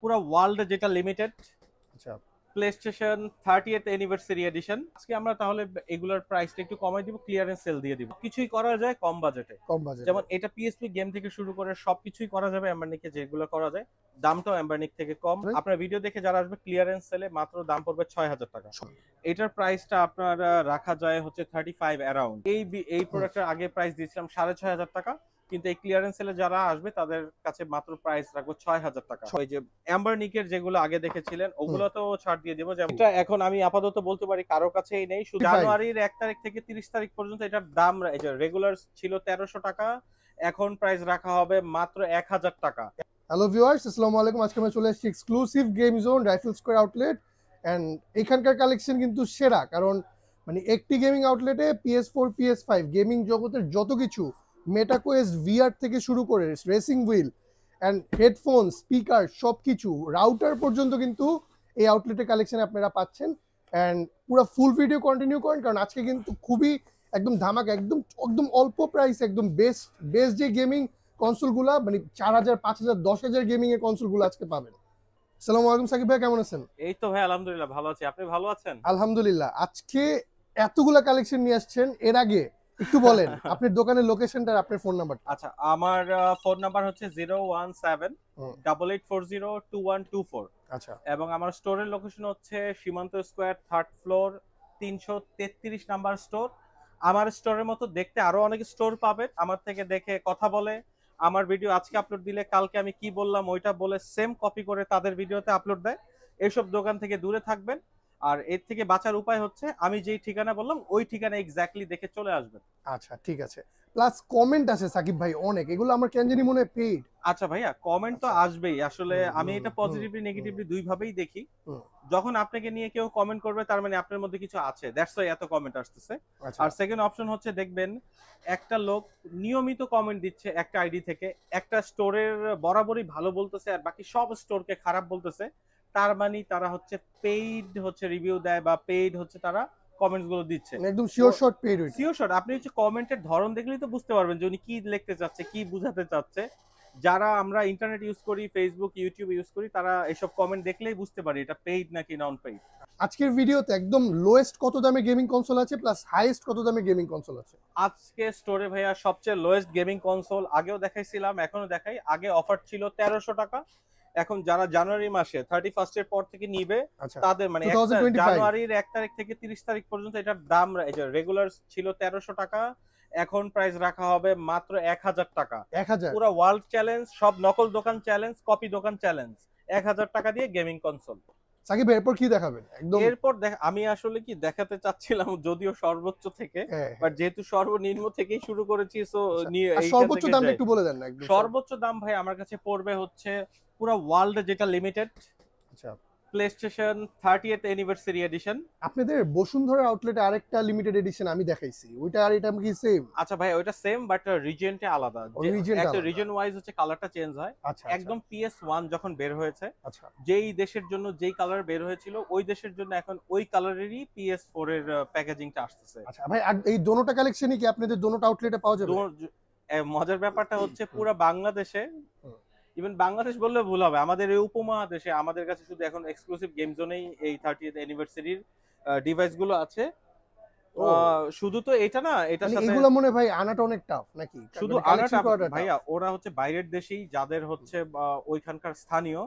পুরো ওয়ার্ল্ডে যেটা লিমিটেড আচ্ছা প্লেস্টেশন 30th অ্যানিভার্সারি এডিশন। আজকে আমরা তাহলে এগুলোর প্রাইসটা একটু কমাই দিব, ক্লিয়ারেন্স সেল দিয়ে দিব। কিছুই করা যায় কম বাজেটে, কম বাজেটে। যেমন এটা পিএসপি গেম থেকে শুরু করে সবকিছুই করা যাবে এম্বারনিকে, যেগুলো করা যায় দামটাও এম্বারনিক থেকে কম। আপনার ভিডিও দেখে যারা আসবে ক্লিয়ারেন্স সেলে মাত্র দাম পড়বে 6000 টাকা। এটার প্রাইসটা আপনার রাখা যায় হচ্ছে 35 অ্যারাউন্ড। এই প্রোডাক্টের আগে প্রাইস দিয়েছিলাম 6500 টাকা, কিন্তু এই ক্লিয়ারেন্স সেলে যারা আসবে তাদের কাছে মাত্র প্রাইস রাখবো 6000 টাকা। ওই যে অ্যাম্বারনিকের যেগুলো আগে দেখেছিলেন ওগুলোতেও ছাড় দিয়ে দেবো। যেমন এটা এখন আমি আপাতত বলতে পারি কারো কাছেই নেই, শুধু জানুয়ারির 1 তারিখ থেকে 30 তারিখ পর্যন্ত এটার দাম রেগুলার ছিল 1300 টাকা, এখন প্রাইস রাখা হবে মাত্র 1000 টাকা। হ্যালো ভিউয়ার্স, আসসালামু আলাইকুম। আজকে আমরা চলে এসেছি exclusive game zone rifle square outlet and এখানকার কালেকশন কিন্তু সেরা, কারণ মানে একটি গেমিং আউটলেটে PS4 PS5 গেমিং জগতের যত কিছু মেটাকোয়েস্ট VR থেকে শুরু করে racing wheel and headphone speaker সবকিছু রাউটার পর্যন্ত কিন্তু এই আউটলেটে কালেকশন আপনারা পাচ্ছেন। এন্ড পুরো ফুল ভিডিও কন্টিনিউ করেন, কারণ আজকে কিন্তু খুবই একদম ধামাকা, একদম একদম অল্প প্রাইস, একদম বেস্ট যে গেমিং কনসোলগুলা মানে 4000 5000 10000 গেমিং এর কনসোলগুলো আজকে পাবেন। আসসালামু আলাইকুম সাকিব ভাই, কেমন আছেন? এই তো ভাই আলহামদুলিল্লাহ ভালো আছি, আপনি ভালো আছেন? আলহামদুলিল্লাহ। আজকে এতগুলা কালেকশন নিয়ে আসছেন, এর আগে একটু বলেন আপনার দোকানের লোকেশনটা আর আপনার ফোন নাম্বারটা। আচ্ছা, আমার ফোন নাম্বার হচ্ছে 01788402124। আচ্ছা এবং আমার স্টোরের লোকেশন হচ্ছে সীমান্ত square 3rd floor 333 number store. আমার স্টোরের মতো দেখতে আরো অনেক স্টোর পাবেন, আমার থেকে দেখে কথা বলে আমার ভিডিও আজকে আপলোড দিলে কালকে আমি কি বললাম ওইটা বলে সেম কপি করে তাদের ভিডিওতে আপলোড দেয়। এইসব দোকান থেকে দূরে থাকবেন। আর এর থেকে বাঁচার উপায় হচ্ছে আমি যেই ঠিকানা বললাম ওই ঠিকানা এক্স্যাক্টলি দেখে চলে আসবেন। আচ্ছা ঠিক আছে। প্লাস কমেন্ট আছে সাকিব ভাই অনেক, এগুলো আমার কেন জানি মনে হয় পেইড। আচ্ছা ভাইয়া, কমেন্ট তো আসবেই, আসলে আমি এটা পজিটিভলি নেগেটিভলি দুই ভাবেই দেখি। যখন আপনাকে নিয়ে কেউ কমেন্ট করবে তার মানে আপনার মধ্যে কিছু আছে, দ্যাটস ওয়াই এত কমেন্ট আসতেছে। আর সেকেন্ড অপশন হচ্ছে দেখবেন একটা লোক নিয়মিত কমেন্ট দিচ্ছে একটা আইডি থেকে, একটা স্টোরের বরাবরই ভালো বলতেছে আর বাকি সব স্টোরকে খারাপ বলতেছে, তার মানে তারা হচ্ছে পেইড হচ্ছে রিভিউ দেয় বা পেইড হচ্ছে তারা কমেন্টস গুলো দিচ্ছে। একদম sure shot paid. Sure shot, আপনি হচ্ছে কমেন্টের ধরন দেখলেই তো বুঝতে পারবেন যে উনি কি লিখতে চাচ্ছে, কি বুঝাতে চাচ্ছে। যারা আমরা ইন্টারনেট ইউজ করি, ফেসবুক ইউটিউব ইউজ করি, তারা এসব কমেন্ট দেখলেই বুঝতে পারি এটা পেইড নাকি নন পেইড। আজকের ভিডিওতে একদম লোয়েস্ট কত দামে গেমিং কনসোল আছে প্লাস হাইয়েস্ট কত দামে গেমিং কনসোল আছে। আজকে স্টোরে ভাইয়া সবচেয়ে লোয়েস্ট গেমিং কনসোল আগেও দেখাইছিলাম, এখনো দেখাই। আগে অফার ছিল 1300 টাকা, এখন যারা জানুয়ারি মাসে 31st এর পর থেকে নিবে তাদের মানে জানুয়ারির 1 তারিখ থেকে 30 তারিখ পর্যন্ত এটার দাম রেগুলার ছিল 1300 টাকা, এখন প্রাইস রাখা হবে মাত্র 1000 টাকা। 1000 পুরো ওয়ার্ল্ড চ্যালেঞ্জ, সব নকল দোকান চ্যালেঞ্জ, কপি দোকান চ্যালেঞ্জ, 1000 টাকা দিয়ে গেমিং কনসোল। সাকিব এরপর কি দেখাবেন? একদম এরপর আমি আসলে কি দেখাতে চাচ্ছিলাম যদিও সর্বোচ্চ থেকে, বাট যেহেতু সর্বনিম্ন থেকেই শুরু করেছি সো সর্বোচ্চ দামটা একটু বলে দেন না। একদম সর্বোচ্চ দাম ভাই আমার কাছে পড়বে হচ্ছে পুরো ওয়ার্ল্ডে যেটা লিমিটেড আচ্ছা প্লেস্টেশন 30th অ্যানিভার্সারি এডিশন। আপনাদের বসুন্ধরা আউটলেটে আরেকটা লিমিটেড এডিশন আমি দেখাইছি, ওইটা আর এটা কি সেম? আচ্ছা ভাই, ওইটা সেম বাট রিজিয়নটা আলাদা, একটা রিজন ওয়াইজ হচ্ছে কালারটা চেঞ্জ হয়। একদম PS1 যখন বের হয়েছে, আচ্ছা যেই দেশের জন্য যেই কালার বের হয়েছিল ওই দেশের জন্য এখন ওই কালারেরই PS4 এর প্যাকেজিংটা আসতেছে। আচ্ছা ভাই, আর এই দোনোটা কালেকশনই কি আপনাদের দোনোটা আউটলেটে পাওয়া যাবে? মজার ব্যাপারটা হচ্ছে পুরো বাংলাদেশে, ইভেন বাংলাদেশ বললে ভুল হবে, আমাদের এই উপমহাদেশে আমাদের কাছে শুধু এখন এক্সক্লুসিভ গেম জোনেই এই 30th অ্যানিভার্সারির ডিভাইস গুলো আছে। শুধু তো এটা না, এটার সাথে এগুলো মনে ভাই আনাটা অনেক টাফ নাকি? শুধু আনাটা ভাইয়া, ওরা হচ্ছে বাইরের দেশেই যাদের হচ্ছে ওইখানকার স্থানীয়,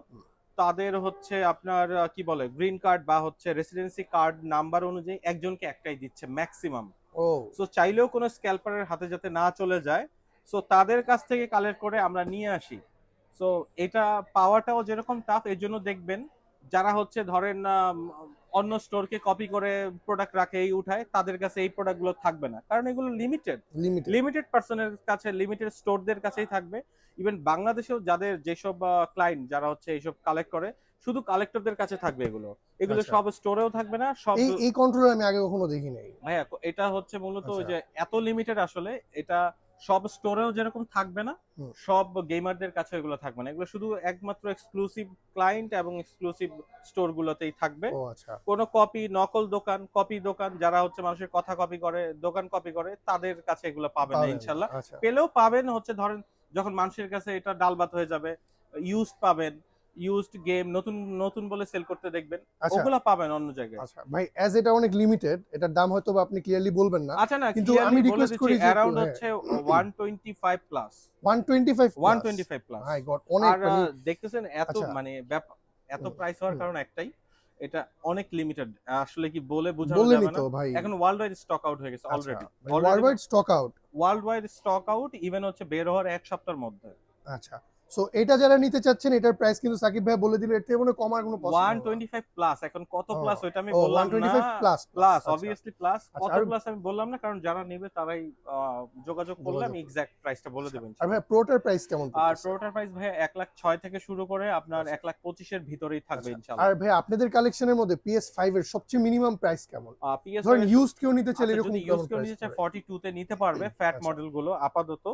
তাদের হচ্ছে আপনার কি বলে গ্রিন কার্ড বা হচ্ছে রেসিডেন্সি কার্ড নাম্বার অনুযায়ী একজনকে একটাই দিচ্ছে ম্যাক্সিমাম। সো চাইলেও কোনো স্ক্যালপারের হাতে যাতে না চলে যায়, সো তাদের কাছ থেকে কালেক্ট করে আমরা নিয়ে আসি। সো এটা পাওয়াটাও যেরকম টাফ, এর জন্য দেখবেন যারা হচ্ছে ধরেন অন্য স্টোরকে কপি করে প্রোডাক্ট রাখে এই উঠায়, তাদের কাছে এই প্রোডাক্টগুলো থাকবে না, কারণ এগুলো লিমিটেড পার্সনের কাছে, লিমিটেড স্টোরদের কাছেই থাকবে। ইভেন বাংলাদেশেও যাদের যেসব ক্লায়েন্ট যারা হচ্ছে এইসব কালেক্ট করে, শুধু কালেক্টরদের কাছে থাকবে এগুলো সব স্টোরেও থাকবে না। সব এই কন্ট্রোলার আমি আগে কখনো দেখি নাই ভাইয়া, এটা হচ্ছে মূলত ওই যে এত লিমিটেড, আসলে এটা সব স্টোরেও যেরকম থাকবে না, সব গেমারদের কাছে এগুলো থাকবে না, এগুলো শুধু একমাত্র এক্সক্লুসিভ ক্লায়েন্ট এবং এক্সক্লুসিভ স্টোর গুলোতেই থাকবে। কোনো কপি নকল দোকান, কপি দোকান যারা হচ্ছে মানুষের কথা কপি করে, দোকান কপি করে, তাদের কাছে এগুলো পাবেন না ইনশাল্লাহ। পেলেও পাবেন হচ্ছে ধরেন যখন মানুষের কাছে এটা ডাল ভাত হয়ে যাবে, ইউজড পাবেন, ইউজড গেম নতুন নতুন বলে সেল করতে দেখবেন, আচ্ছা ওগুলা পাবেন অন্য জায়গায়। আচ্ছা ভাই, অ্যাজ এটা অনেক লিমিটেড, এটার দাম হয়তো বা আপনি ক্লিয়ারলি বলবেন না, আচ্ছা না, কিন্তু ক্লিয়ারলি আমি বলে রিকোয়েস্ট দিচ্ছি করি যে একটু, অ্যারাউন্ড হ্যাঁ। হচ্ছে 125 plus. 125 plus, 125 plus. My God, অনেক আর মানে। দেখতেছেন এত আচ্ছা, মানে এত হুম, প্রাইস হওয়ার হুম, কারণ একটাই, এটা অনেক লিমিটেড। আসলে কি বলে বোঝানো বললেনই যাবে না। তো ভাই। এখন ওয়ার্ল্ড ওয়াইড স্টক আউট হয়ে গেছে আচ্ছা, অলরেডি। মানে world already wide stock out. World wide stock out, even হচ্ছে বের হওয়ার এক সপ্তাহের মধ্যে। আচ্ছা, সো এটা যারা নিতে চাচ্ছেন, এটার প্রাইস কিন্তু সাকিব ভাই বলে দিলে এর থেকে মনে হয় কমার কোনো পসিবল না। 125 প্লাস। এখন কত ও, প্লাস ওইটা আমি ও বললাম না। 125 প্লাস প্লাস, প্লাস, আচ্ছা অবভিয়াসলি প্লাস। আচ্ছা। কত আর প্লাস আমি বললাম না, কারণ যারা নেবে তারাই যোগাযোগ করলে আমি যোগাযোগ, এক্সাক্ট প্রাইসটা বলে আচ্ছা। দেব আর ইনশাআল্লাহ। ভাই প্রোটার প্রাইস কেমন আর পড়তেছে? প্রোটার প্রাইস ভাই 1,06,000 থেকে শুরু করে আপনার আচ্ছা 1,25,000 এর ভিতরেই থাকবে আচ্ছা। ইনশাআল্লাহ। আর ভাই আপনাদের কালেকশনের মধ্যে PS5 এর সবচেয়ে মিনিমাম প্রাইস কেমন? PS5 ধরেন এর ইউজড কেউ নিতে চাইলে আচ্ছা, এরকম যদি ইউজ কেমন কেউ প্রাইস নিতে চায় পড়ে? 42 তে নিতে পারবে, ফ্যাট আচ্ছা মডেল গুলো আপাতত।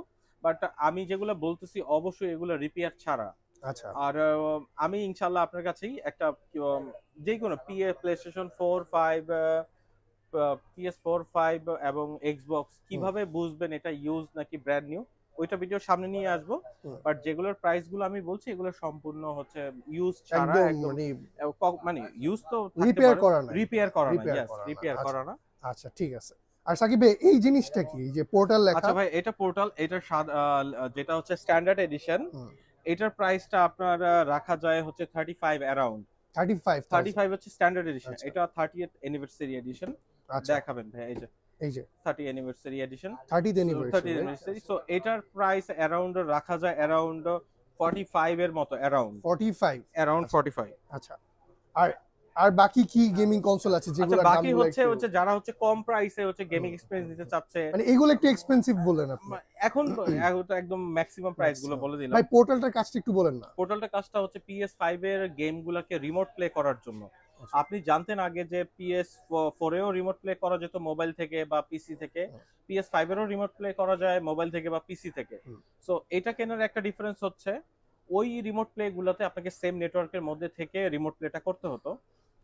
বাট আমি যেগুলো বলতেছি অবশ্যই এগুলো রিপেয়ার ছাড়া। আচ্ছা আর আমি ইনশাআল্লাহ আপনার কাছেই একটা যে কোনো প্লেস্টেশন 4 5 PS4 5 এবং Xbox হুম, কিভাবে বুঝবেন এটা ইউজ নাকি ব্র্যান্ড নিউ, ওইটা ভিডিও সামনে নিয়ে আসবো। হুম। বাট যেগুলোর প্রাইস গুলো আমি বলছি এগুলো সম্পূর্ণ হচ্ছে ইউজ ছাড়া, একদম একদম মানে মানে ইউজ তো থাকতে রিপেয়ার পারে, করা নাই। রিপেয়ার করা না। রিপেয়ার ইয়েস, করা না। রিপেয়ার আচ্ছা করা না। আচ্ছা, ঠিক আছে। আর সাকিব ভাই এই জিনিসটা কি, এই যে পোর্টাল লেখা? আচ্ছা ভাই, এটা পোর্টাল, এটার যেটা হচ্ছে স্ট্যান্ডার্ড এডিশন, হুম, এটার প্রাইসটা আপনার রাখা যায় হচ্ছে 35 অ্যারাউন্ড। 35,000। 35 হচ্ছে স্ট্যান্ডার্ড এডিশন। আচ্ছা এটা 30th অ্যানিভার্সারি এডিশন আচ্ছা, দেখাবেন ভাই, এই যে এই যে 30 anniversary edition. 30th 30 anniversary, anniversary. So এটার প্রাইস অ্যারাউন্ড রাখা যায় অ্যারাউন্ড 45 এর মতো, অ্যারাউন্ড 45। অ্যারাউন্ড আচ্ছা 45। আচ্ছা। আর আর বাকি কি গেমিং কনসোল আছে আচ্ছা, যেগুলোর বাকি দামগুলো হচ্ছে একটু, হচ্ছে যারা হচ্ছে কম প্রাইসে হচ্ছে গেমিং হুম, এক্সপেরিয়েন্স হুম, দিতে হুম। চাচ্ছে, মানে এগুলো একটু এক্সপেন্সিভ বললেন আপনি। এখন তো একদম ম্যাক্সিমাম প্রাইস গুলো ম্যাক্সিমাম। বলে দিলাম। ভাই পোর্টালটার কাজটা একটু বলেন না। পোর্টালটা কাজটা হচ্ছে PS5 এর গেমগুলোকে রিমোট প্লে করার জন্য। আচ্ছা, আপনি জানতেন আগে যে PS4 এও রিমোট প্লে করা যেত মোবাইল থেকে বা পিসি থেকে, হুম, PS5 এরও রিমোট প্লে করা যায় মোবাইল থেকে বা পিসি থেকে। হুম। সো এটা কেনার একটা ডিফারেন্স হচ্ছে, ওই রিমোট প্লে গুলোতে আপনাকে সেম নেটওয়ার্কের মধ্যে থেকে রিমোট প্লেটা করতে হতো।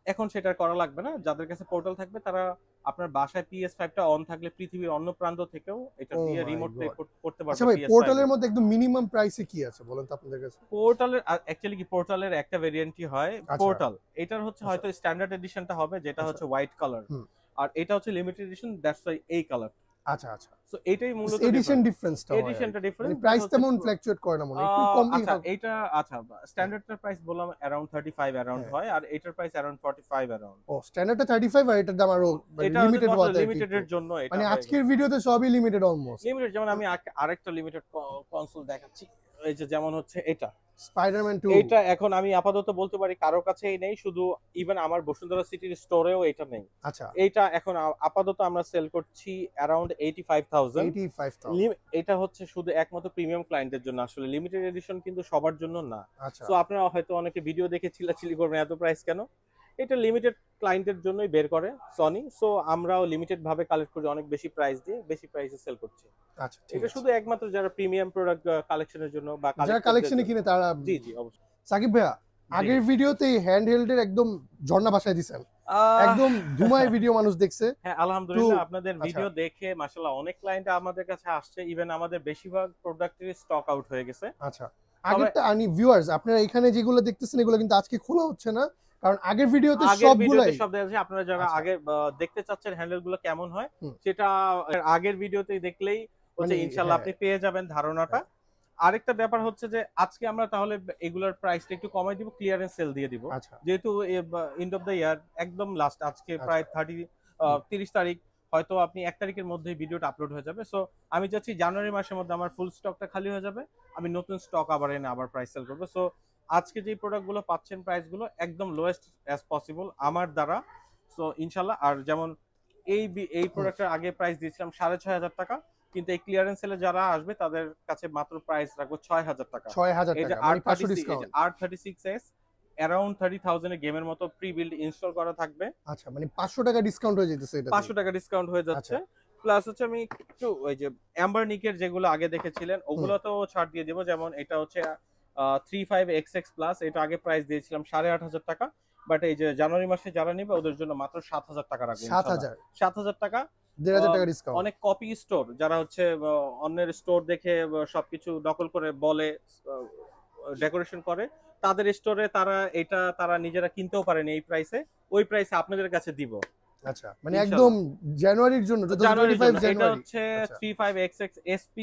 এখন সেটা আর করা লাগবে না। যাদের কাছে পোর্টাল থাকবে তারা আপনার বাসায় PS5টা অন থাকলে পৃথিবীর অন্য প্রান্ত থেকেও এটা ও দিয়ে মাই রিমোট প্লে গড। করতে আচ্ছা পারবে ভাই, PS5 এ। পোর্টালের মধ্যে একদম মিনিমাম প্রাইসে কি আছে বলেন তো আপনাদের কাছে? পোর্টালের অ্যাকচুয়ালি কি, পোর্টালের একটা ভেরিয়েন্টই হয় আচ্ছা পোর্টাল। এটার হচ্ছে আচ্ছা হয়তো স্ট্যান্ডার্ড এডিশনটা হবে যেটা আচ্ছা, হচ্ছে হোয়াইট কালার, হুম, আর এটা হচ্ছে লিমিটেড এডিশন, দ্যাটস ওয়াই এই কালার। আচ্ছা আচ্ছা। সো এটাই মূলত এডিশন ডিফারেন্স। ডিফারেন্সটা হয় আর এডিশনটা কি। ডিফারেন্স, মানে বাট প্রাইস হচ্ছে তেমন ফ্ল্যাকচুয়েট করে না, মনে হয় একটু কমই আচ্ছা হবে। এইটা আচ্ছা স্ট্যান্ডার্ডটার প্রাইস বললাম অ্যারাউন্ড 35 অ্যারাউন্ড হ্যাঁ। হয়, আর এটার প্রাইস অ্যারাউন্ড 45 অ্যারাউন্ড। ও, স্ট্যান্ডার্ডটা 35 আর এটার দাম আরো মানে এটা হচ্ছে লিমিটেড হওয়াতে আর কি লিমিটেড একটু। এর জন্য এটা মানে হয়ে আজকের গেছে ভিডিওতে সবই লিমিটেড অলমোস্ট। লিমিটেড। যেমন আমি আরেকটা লিমিটেড কনসোল দেখাচ্ছি, এই যে যেমন হচ্ছে এটা। স্পাইডারম্যান 2। এইটা এখন আমি আপাতত বলতে পারি কারো কাছেই নেই, শুধু ইভেন আমার বসুন্ধরা সিটির স্টোরেও এটা নেই। আচ্ছা, এইটা এখন আপাতত আমরা সেল করছি অ্যারাউন্ড 85,000। 85,000। এটা হচ্ছে শুধু একমাত্র প্রিমিয়াম ক্লায়েন্টের জন্য, আসলে লিমিটেড এডিশন কিন্তু সবার জন্য না। আচ্ছা সো আপনারা হয়তো অনেকে ভিডিও দেখে চিল্লাচিল্লি করবেন এত প্রাইস কেন। এটা লিমিটেড ক্লায়েন্টের জন্যই বের করে সনি। সো আমরাও লিমিটেড ভাবে কালেক্ট করি অনেক বেশি প্রাইস দিয়ে, বেশি প্রাইসে সেল করছি। আচ্ছা, ঠিক এটা আছে। শুধু একমাত্র যারা প্রিমিয়াম প্রোডাক্ট কালেকশনের জন্য বা যারা কালেক্টরদের কালেকশনে জন্য। কিনে তারা। জি জি অবশ্যই। সাকিব ভাইয়া, আগের ভিডিওতে হ্যান্ড হেল্ডের একদম ঝর্ণা ভাষায় দিছেন, আহ, একদম ধুমায় ভিডিও মানুষ দেখছে। হ্যাঁ আলহামদুলিল্লাহ, তো আপনাদের আচ্ছা, ভিডিও দেখে মাশাআল্লাহ অনেক ক্লায়েন্ট আমাদের কাছে আসছে, ইভেন আমাদের বেশিরভাগ প্রোডাক্টের স্টক আউট হয়ে গেছে। আচ্ছা। আগেরটা আনি ভিউয়ার্স, আপনারা এখানে যেগুলো দেখতেছেন এগুলো কিন্তু আজকে খোলা হচ্ছে না, কারণ আগের ভিডিওতে আগের ভিডিওতে সবগুলাই। সব দেখা যাচ্ছে। আপনারা যারা আচ্ছা, আগে দেখতে চাচ্ছেন হ্যান্ডেল গুলো কেমন হয়, হুম, সেটা আগের ভিডিওতেই দেখলেই হচ্ছে মানে ইনশাআল্লাহ হ্যাঁ, আপনি পেয়ে যাবেন ধারণাটা। হ্যাঁ, আরেকটা ব্যাপার হচ্ছে যে আজকে আমরা তাহলে এগুলোর প্রাইসটা একটু কমাই দিব, ক্লিয়ারেন্স সেল দিয়ে দিব। আচ্ছা যেহেতু এন্ড অফ দ্য ইয়ার একদম লাস্ট, আজকে প্রায় আচ্ছা, হুম, 30 তারিখ, হয়তো আপনি 1 তারিখের মধ্যেই ভিডিওটা আপলোড হয়ে যাবে। সো আমি চাচ্ছি জানুয়ারি মাসের মধ্যে আমার ফুল স্টকটা খালি হয়ে যাবে, আমি নতুন স্টক আবার এনে আবার প্রাইস সেল করবো। সো আজকে যে প্রোডাক্টগুলো পাচ্ছেন প্রাইসগুলো একদম লোয়েস্ট অ্যাজ পসিবল আমার দ্বারা। সো ইনশাল্লাহ। আর যেমন এই হুম, প্রোডাক্টের আগে প্রাইস দিয়েছিলাম 6,500 টাকা, কিন্তু এই ক্লিয়ারেন্স সেলে যারা আসবে তাদের কাছে মাত্র প্রাইস রাখবো 6,000 টাকা। 6,000 এই যে টাকা, মানে 500 R36, এই যে ডিসকাউন্ট। R36s অ্যারাউন্ড 30,000 এর গেমের মতো প্রি বিল্ড ইনস্টল করা থাকবে। আচ্ছা, মানে 500 টাকা ডিসকাউন্ট হয়ে যেতেছে এটা। 500 টাকা ডিসকাউন্ট হয়ে যাচ্ছে। আচ্ছা, প্লাস হচ্ছে আমি একটু ওই যে অ্যাম্বার নিকের যেগুলো আগে দেখেছিলেন হুম, ওগুলোতেও ছাড় দিয়ে দেবো। যেমন এটা হচ্ছে 35XX প্লাস, এটা আগে প্রাইস দিয়েছিলাম 8,500 টাকা, বাট এই যে জানুয়ারি মাসে যারা নিবে ওদের জন্য মাত্র 7,000 টাকা রাখবো ইনশাআল্লাহ। 7,000, 7,000 টাকা। 1,500 টাকা ডিসকাউন্ট। অনেক কপি স্টোর যারা হচ্ছে অন্যের স্টোর দেখে সবকিছু নকল করে বলে ডেকোরেশন করে, তাদের স্টোরে তারা নিজেরা কিনতেও পারেন এই প্রাইসে, ওই প্রাইসে আপনাদের কাছে দিব। আচ্ছা, মানে একদম জানুয়ারির জন্য, জানুয়ারির জন্য। এটা জানুয়ারি। হচ্ছে 35XX SP,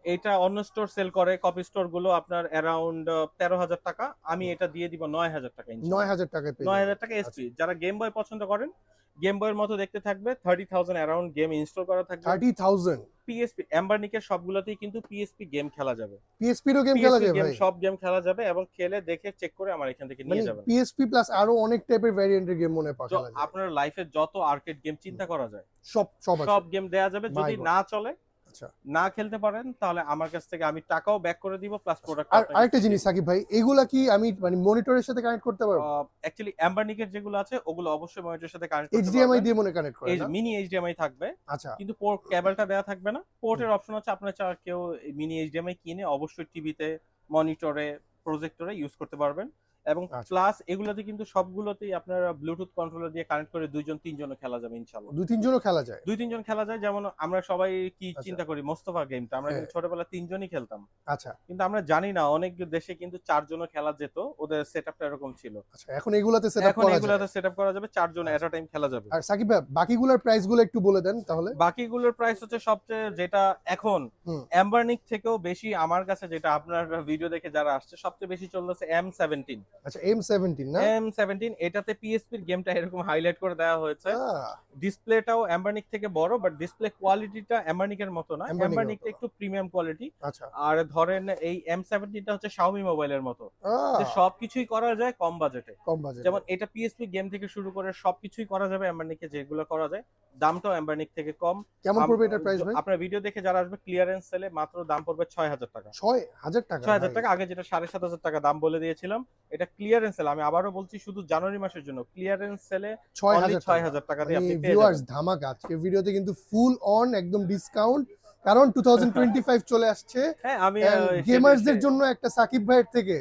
এটা অন্য স্টোর সেল করে, কপি স্টোর গুলো আপনার অ্যারাউন্ড 13,000 টাকা, আমি এটা দিয়ে দিব 9,000 টাকা ইনশাআল্লাহ। 9,000 টাকায় পেয়ে 9,000 টাকা SP। যারা গেম বয় পছন্দ করেন, গেম বয়ের মতো দেখতে থাকবে, 30,000 অ্যারাউন্ড গেম ইনস্টল করা থাকবে। 30,000 পিএসপি এম্বারনিকের সবগুলোতেই কিন্তু পিএসপি গেম খেলা যাবে। পিএসপি রও গেম খেলা যাবে ভাই? সব গেম খেলা যাবে, এবং খেলে দেখে চেক করে আমার এখান থেকে নিয়ে যাবেন। পিএসপি প্লাস আরো অনেক টাইপের ভ্যারিয়েন্টের গেম মনে পাওয়া যায়। আপনার লাইফে যত আর্কেড গেম চিন্তা করা যায় সব গেম দেয়া যাবে। যদি না চলে, আচ্ছা, না খেলতে পারেন, তাহলে আমার কাছ থেকে আমি টাকাও ব্যাক করে দিব, প্লাস প্রোডাক্ট। আর আরেকটা জিনিস সাকিব ভাই, এগুলা কি আমি মানে মনিটরের সাথে কানেক্ট করতে পারবো? অ্যাকচুয়ালি এম্বারনিকের যেগুলো আছে ওগুলো অবশ্যই মনিটরের সাথে কানেক্ট করতে পারবেন। এইচডিএমআই দিয়ে মনে কানেক্ট করে না? মিনি এইচডিএমআই থাকবে। আচ্ছা, কিন্তু পোর্ট কেবলটা দেয়া থাকবে না। পোর্টের অপশন আছে, আপনারা কেউ মিনি এইচডিএমআই কিনে অবশ্যই টিভিতে, মনিটরে, প্রজেক্টরে ইউজ করতে পারবেন। এবং প্লাস এগুলোতে কিন্তু সবগুলোতেই আপনারা ব্লুটুথ কন্ট্রোলার দিয়ে কানেক্ট করে 2 জন 3 জনও খেলা যাবে ইনশাআল্লাহ। 2-3 জনও খেলা যায়? 2-3 জন খেলা যায়। যেমন আমরা সবাই কি চিন্তা করি, মোস্তফা গেমটা আমরা কিন্তু ছোটবেলায় 3 জনই খেলতাম। আচ্ছা, কিন্তু আমরা জানি না অনেক দেশে কিন্তু 4 জনও খেলা যেত, ওদের সেটআপটা এরকম ছিল। আচ্ছা, এখন এগুলাতে সেটআপ করা যাবে, 4 জন এট আ টাইম খেলা যাবে। আর সাকিব ভাই বাকিগুলোর প্রাইসগুলো একটু বলে দেন তাহলে। বাকিগুলোর প্রাইস হচ্ছে সবচেয়ে যেটা এখন এম্বারনিক থেকেও বেশি আমার কাছে, যেটা আপনার ভিডিও দেখে যারা আসছে, সবচেয়ে বেশি চলতেছে M17। আচ্ছা, M17 না? M17 এটাতে পিএসপির গেমটা এরকম হাইলাইট করে দেওয়া হয়েছে। ডিসপ্লেটাও এম্বারনিক থেকে বড়, বাট ডিসপ্লে কোয়ালিটিটা এম্বারনিকের মতো না। এম্বারনিকটা একটু প্রিমিয়াম কোয়ালিটি। আচ্ছা, আর ধরেন এই M17টা হচ্ছে Xiaomi মোবাইলের মতো, যে সবকিছুই করা যায় কম বাজেটে। যেমন এটা পিএসপি গেম থেকে শুরু করে সবকিছুই করা যাবে এম্বারনিকে, যেগুলো করা যায়। দামটাও এম্বারনিক থেকে কম। কেমন পড়বে এটার প্রাইস ভাই? আপনার ভিডিও দেখে যারা আসবে, ক্লিয়ারেন্স সেলে মাত্র দাম পড়বে 6,000 টাকা। 6,000 টাকা? 6,000 টাকা। আগে যেটা 7,500 টাকা দাম বলে দিয়েছিলাম, এটা ক্লিয়ারেন্স সেল। আমি আবারও বলছি, শুধু জানুয়ারি মাসের জন্য ক্লিয়ারেন্স সেলে 6,000 টাকা দিয়ে আপনি পেয়ে যাবেন। ভিউয়ার্স, ধামাকা আজকের ভিডিওতে কিন্তু ফুল অন একদম ডিসকাউন্ট, কারণ 2025 চলে আসছে। হ্যাঁ, আমি গেমারসদের জন্য একটা সাকিব ভাইয়ের থেকে,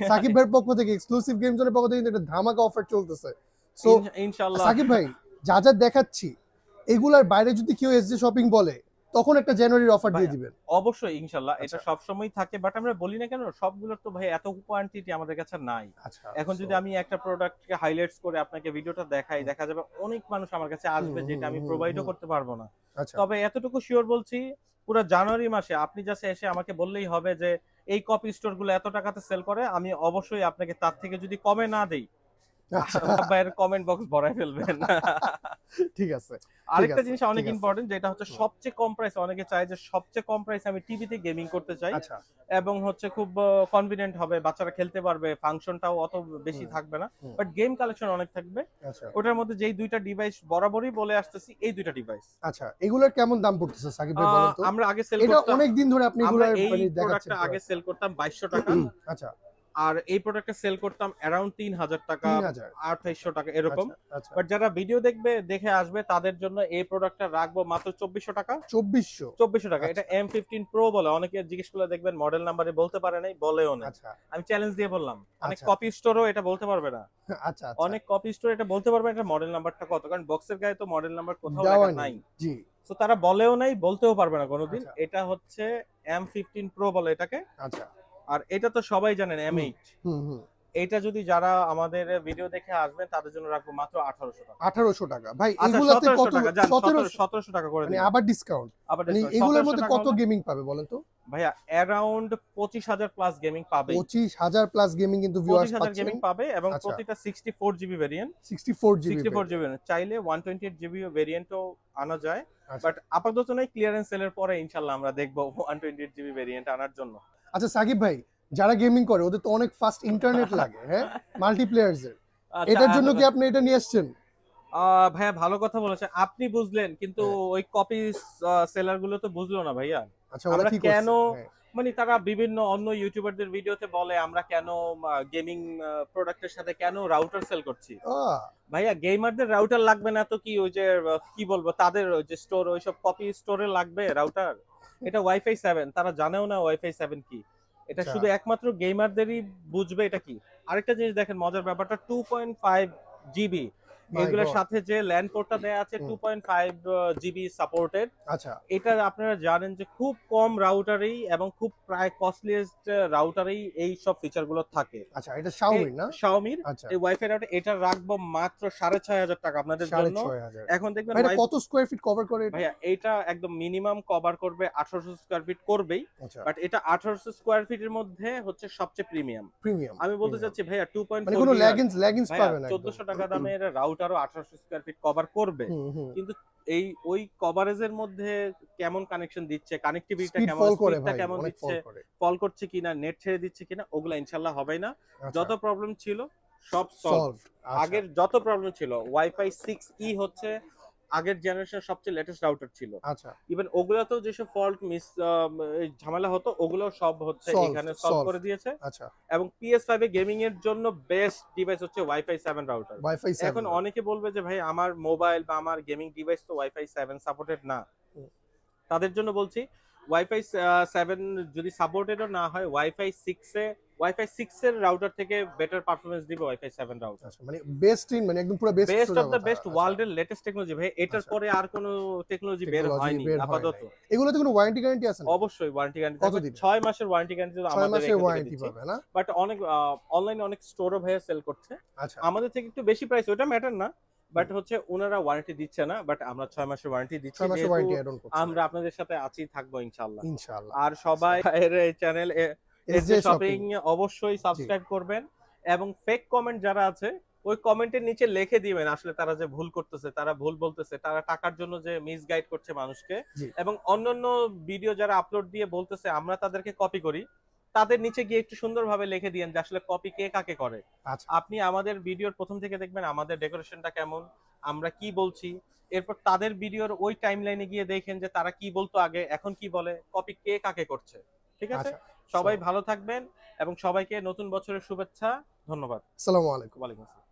সাকিব ভাইয়ের পক্ষ থেকে, এক্সক্লুসিভ গেম জোনের পক্ষ থেকে কিন্তু একটা ধামাকা অফার চলতেছে। সো ইনশাআল্লাহ সাকিব ভাই, যা যা দেখাচ্ছি এগুলার বাইরে যদি কেউ এসজে শপিং বলে, তখন একটা জানুয়ারির অফার দিয়ে দিবেন অবশ্যই ইনশাআল্লাহ। এটা সব সময় থাকে, বাট আমরা বলি না কেন, সবগুলোর তো ভাই এত কোয়ান্টিটি আমাদের কাছে নাই। এখন যদি আমি একটা প্রোডাক্টকে হাইলাইটস করে আপনাকে ভিডিওটা দেখাই, দেখা যাবে অনেক মানুষ আমার কাছে আসবে, যেটা আমি প্রোভাইডও করতে পারবো না। তবে এতটুকু শিওর বলছি, পুরো জানুয়ারি মাসে আপনি জাস্ট এসে আমাকে বললেই হবে যে এই কপি স্টোর গুলো এত টাকাতে সেল করে, আমি অবশ্যই আপনাকে তার থেকে যদি কমে না দেই, ভাইয়ের কমেন্ট বক্স ভরাই ফেলবেন। ঠিক আছে। আরেকটা জিনিস অনেক ইম্পর্টেন্ট, যেটা হচ্ছে সবচেয়ে কম প্রাইস। অনেকে চায় যে সবচেয়ে কম প্রাইসে আমি টিভিতে গেমিং করতে চাই, এবং হচ্ছে খুব কনভিনিয়েন্ট হবে, বাচ্চারা খেলতে পারবে, ফাংশনটাও অত বেশি থাকবে না, বাট গেম কালেকশন অনেক থাকবে। ওটার মধ্যে যেই দুইটা ডিভাইস বরাবরই বলে আসতেছি, এই দুইটা ডিভাইস। আচ্ছা, এগুলোর কেমন দাম পড়তেছে সাকিব ভাই বলেন তো? আমরা আগে সেল করতাম, এটা অনেক দিন ধরে আপনি এগুলো দেখাচ্ছেন। আগে সেল করতাম 2200 টাকা। আচ্ছা, আর এই প্রোডাক্টটা সেল করতাম অ্যারাউন্ড 3,000 টাকা, 2800 টাকা এরকম। বাট যারা ভিডিও দেখে আসবে, তাদের জন্য এই প্রোডাক্টটা রাখবো মাত্র 2400 টাকা। 2400 টাকা। এটা M15 Pro বলে। অনেকে জিজ্ঞেস করলে দেখবেন মডেল নাম্বারে বলতে পারে নাই, বলেও না। আমি চ্যালেঞ্জ দিয়ে বললাম, অনেক কপি স্টোরও এটা বলতে পারবে না। আচ্ছা, অনেক কপি স্টোর এটা বলতে পারবে এটা মডেল নাম্বারটা কত, কারণ বক্সের গায়ে তো মডেল নাম্বার কোথাও লেখা নাই। জি, তো তারা বলেও নাই, বলতেও পারবে না কোনোদিন। এটা হচ্ছে M15 Pro বলে এটাকে। আচ্ছা, আর এটা তো সবাই জানেন M8। এটা যদি যারা আমাদের ভিডিও দেখে আসবেন, তাদের জন্য রাখবো মাত্র 1800 টাকা। 1800 টাকা ভাই, এগুলাতে কত? 1700 টাকা করে দিন, আবার ডিসকাউন্ট। মানে এগুলোর মধ্যে কত গেমিং পাবে বলেন তো ভাইয়া? অ্যারাউন্ড 25,000 প্লাস গেমিং পাবে। 25,000 প্লাস গেমিং কিন্তু ভিউয়ার্স পাচ্ছেন, 25,000 গেমিং পাবে, এবং প্রতিটা 64 জিবি ভেরিয়েন্ট। 64 জিবি চাইলে 128 জিবি ভেরিয়েন্টও আনা যায়, বাট আপাতত নাই। ক্লিয়ারেন্স সেলের পরে ইনশাআল্লাহ আমরা দেখব 128 জিবি ভেরিয়েন্ট আনার জন্য। আচ্ছা সাকিব ভাই, যারা গেমিং করে ওদের তো অনেক ফাস্ট ইন্টারনেট লাগে, হ্যাঁ, মাল্টিপ্লেয়ার্স এর। এটার জন্য কি আপনি এটা নিয়ে আসছেন? ভাইয়া ভালো কথা বলেছেন, আপনি বুঝলেন, কিন্তু ওই কপি সেলার গুলো তো বুঝলো না ভাইয়া। আচ্ছা, ওরা কি কেন, মানে তারা বিভিন্ন অন্য ইউটিউবারদের ভিডিওতে বলে আমরা কেন গেমিং প্রোডাক্টের সাথে কেন রাউটার সেল করছি। ভাইয়া, গেমারদের রাউটার লাগবে না তো কি, ওই যে কি বলবো, তাদের ওই যে স্টোর, ওইসব কপি স্টোরে লাগবে রাউটার? এটা ওয়াইফাই 7, তারা জানেও না ওয়াইফাই 7 কি। এটা শুধু একমাত্র গেমারদেরই বুঝবে এটা কি। আরেকটা জিনিস দেখেন, মজার ব্যাপারটা, 2.5 জিবি My এগুলোর God. সাথে যে ল্যান্ড পোর্টটা দেয়া আছে হুম। 2.5 জিবি সাপোর্টেড। আচ্ছা এটা আপনারা জানেন যে খুব কম রাউটারেই এবং খুব প্রায় কস্টলিয়েস্ট রাউটারেই এই সব ফিচার গুলো থাকে। আচ্ছা, এটা Xiaomi না? শাওমির আচ্ছা, এই ওয়াইফাই রাউটার, এটা রাখবো মাত্র 6,500 টাকা আপনাদের জন্য। 6,500 এখন দেখবেন এটা কত স্কয়ার ফিট কভার করে এটা? ভাইয়া এইটা একদম মিনিমাম কভার করবে 1800 স্কয়ার ফিট করবেই, আচ্ছা, বাট এটা 1800 স্কয়ার ফিটের মধ্যে হচ্ছে সবচেয়ে প্রিমিয়াম। প্রিমিয়াম। আমি বলতে চাচ্ছি ভাইয়া 2.4 মানে কোনো ল্যাগিংস ভাইয়া পাবে না একদম। 1400 টাকা দামের রাউটারও 1800 স্কয়ার ফিট কভার করবে, হুম, হুম। কিন্তু এই ওই কভারেজের মধ্যে কেমন কানেকশন দিচ্ছে, কানেক্টিভিটিটা স্পিড কেমন, ফল করে স্পিডটা ভাই, কেমন অনেক দিচ্ছে, ফল করে। ফল করছে কিনা, নেট ছেড়ে দিচ্ছে কিনা, ওগুলা ইনশাআল্লাহ হবে না। আচ্ছা, যত প্রবলেম ছিল সব সলভ। সলভড। আচ্ছা, আগের যত প্রবলেম ছিল, ওয়াইফাই 6E হচ্ছে আগের জেনারেশনের সবচেয়ে লেটেস্ট রাউটার ছিল। আচ্ছা, ইভেন ওগুলাতেও যেসব ফল্ট ঝামেলা হতো, ওগুলো সব হচ্ছে এখানে সলভ করে দিয়েছে। আচ্ছা, এবং PS5 এ গেমিং এর জন্য বেস্ট ডিভাইস হচ্ছে ওয়াইফাই 7 রাউটার। ওয়াইফাই 7 এখন অনেকে বলবে যে ভাই আমার মোবাইল বা আমার গেমিং ডিভাইস তো ওয়াইফাই 7 সাপোর্টেড না। হুম। তাদের জন্য বলছি ওয়াইফাই 7 যদি সাপোর্টেডও না হয়, ওয়াইফাই 6 এর রাউটার থেকে বেটার পারফরম্যান্স দিবে ওয়াইফাই 7 রাউটার। আচ্ছা, মানে বেস্ট ইন মানে একদম পুরো বেস্ট বেস্ট অফ দ্য কথা। বেস্ট, আচ্ছা, ওয়ার্ল্ডের লেটেস্ট টেকনোলজি ভাই, এটার আচ্ছা। পরে আর কোনো টেকনোলজি বের টেকনোলজি হয়নি বের হয় আপাতত। নাই। এগুলোতে কোনো ওয়ারেন্টি গ্যারান্টি আছে না? অবশ্যই ওয়ারেন্টি গ্যারান্টি কত থাকবে, দিবে? 6 মাসের ওয়ারেন্টি গ্যারান্টি তো 6 আমাদের মাসের এখান থেকে ওয়ারেন্টি দিচ্ছি। পাবে না? বাট অনেক অনলাইনে অনেক স্টোরও ভাইয়া সেল করছে আচ্ছা, আমাদের থেকে একটু বেশি প্রাইস, ওটা ম্যাটার না, বাট হচ্ছে ওনারা ওয়ারেন্টি দিচ্ছে না, বাট আমরা 6 মাসের ওয়ারেন্টি দিচ্ছি, 6 মাসের যেহেতু ওয়ারেন্টি অ্যাড অন করছে। আমরা আপনাদের সাথে আছি, থাকবো ইনশাআল্লাহ। ইনশাআল্লাহ। আর সবাই এর এই চ্যানেল এসজে শপিং শপিং। অবশ্যই সাবস্ক্রাইব করবেন, এবং ফেক কমেন্ট যারা আছে ওই কমেন্টের নিচে লিখে দিবেন আসলে তারা যে ভুল করতেছে, তারা ভুল বলতেছে, তারা টাকার জন্য যে মিসগাইড করছে মানুষকে, জি। এবং অন্যান্য ভিডিও যারা আপলোড দিয়ে বলতেছে আমরা তাদেরকে কপি করি, তাদের নিচে গিয়ে একটু সুন্দরভাবে লিখে দিয়েন যে আসলে কপি কে কাকে করে। আচ্ছা, আপনি আমাদের ভিডিওর প্রথম থেকে দেখবেন আমাদের ডেকোরেশনটা কেমন, আমরা কি বলছি, এরপর তাদের ভিডিওর ওই টাইমলাইনে গিয়ে দেখেন যে তারা কি বলতো আগে, এখন কি বলে, কপি কে কাকে করছে। ঠিক আছে, আচ্ছা। সবাই ভালো থাকবেন এবং সবাইকে নতুন বছরের শুভেচ্ছা। ধন্যবাদ। আসসালামু আলাইকুম। ওয়ালাইকুম আসসালাম।